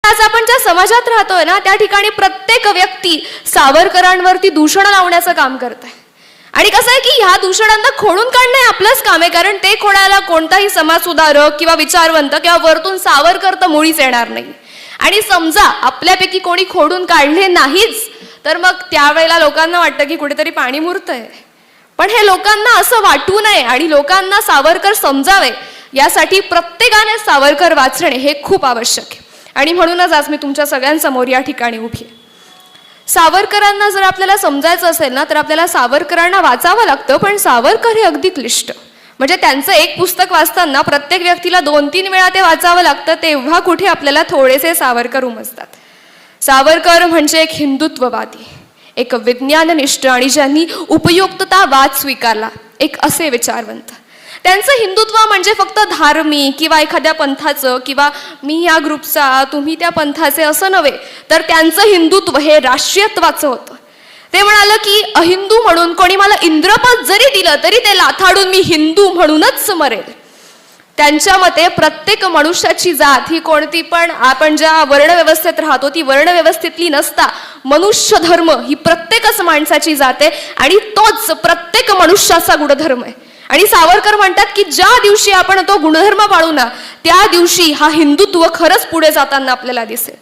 आज आपण ज्या समाजात राहतोय ना त्या ठिकाणी प्रत्येक व्यक्ती सावरकरांवरती दूषण लावण्याचं काम करत आहे. आणि कसं आहे की ह्या दूषणांना खोडून काढणं हे आपलंच काम आहे, कारण ते खोडायला कोणताही समाजसुधारक किंवा विचारवंत किंवा वरतून सावरकर तर मुळीच येणार नाही. आणि समजा आपल्यापैकी कोणी खोडून काढले नाहीच तर मग त्यावेळेला लोकांना वाटतं की कुठेतरी पाणी मुरतंय. पण हे लोकांना असं वाटू नये आणि लोकांना सावरकर समजावे यासाठी प्रत्येकाने सावरकर वाचणे हे खूप आवश्यक आहे. आणि म्हणूनच आज मी तुमच्या सगळ्यांसमोर या ठिकाणी उभी आहे. सावरकरांना जर आपल्याला समजायचं असेल ना तर आपल्याला सावरकरांना वाचावं लागतं, पण सावरकर हे अगदी क्लिष्ट. म्हणजे त्यांचं एक पुस्तक वाचताना प्रत्येक व्यक्तीला 2-3 वेळा ते वाचावं लागतं, तेव्हा कुठे आपल्याला थोडेसे सावरकर उमजतात. सावरकर म्हणजे एक हिंदुत्ववादी, एक विज्ञाननिष्ठ आणि ज्यांनी उपयुक्ततावाद स्वीकारला एक असे विचारवंत. त्यांचं हिंदुत्व म्हणजे फक्त धार्मिक किंवा एखाद्या पंथाचं किंवा मी या ग्रुपचा तुम्ही त्या पंथाचे असं नव्हे, तर त्यांचं हिंदुत्व हे राष्ट्रीयत्वाचं होतं. ते म्हणालं की अहिंदू म्हणून कोणी मला इंद्रपद जरी दिलं तरी ते लाथाडून मी हिंदू म्हणूनच मरेल. त्यांच्या मते प्रत्येक मनुष्याची जात ही कोणती पण आपण ज्या वर्णव्यवस्थेत राहतो ती वर्णव्यवस्थेतली नसता मनुष्य धर्म ही प्रत्येकच माणसाची जात आहे आणि तोच प्रत्येक मनुष्याचा गुणधर्म आहे. आणि सावरकर म्हणतात की ज्या दिवशी आपण तो गुणधर्म पाळू ना त्या दिवशी हा हिंदुत्व खरंच पुढे जाताना आपल्याला दिसेल.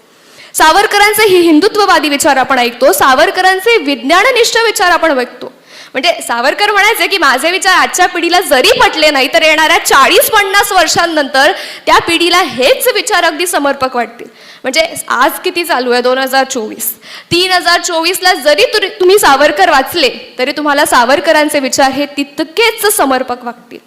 सावरकरांचे हे हिंदुत्ववादी विचार आपण ऐकतो, सावरकरांचे विज्ञाननिष्ठ विचार आपण ऐकतो. म्हणजे सावरकर म्हणायचे की माझे विचार आजच्या पिढीला जरी पटले नाही तर येणाऱ्या 40-50 वर्षांनंतर त्या पिढीला हेच विचार अगदी समर्पक वाटतील. म्हणजे आज किती चालू आहे 2024, 3024ला जरी तुम्ही सावरकर वाचले तरी तुम्हाला सावरकरांचे विचार हे तितकेच समर्पक वाटतील.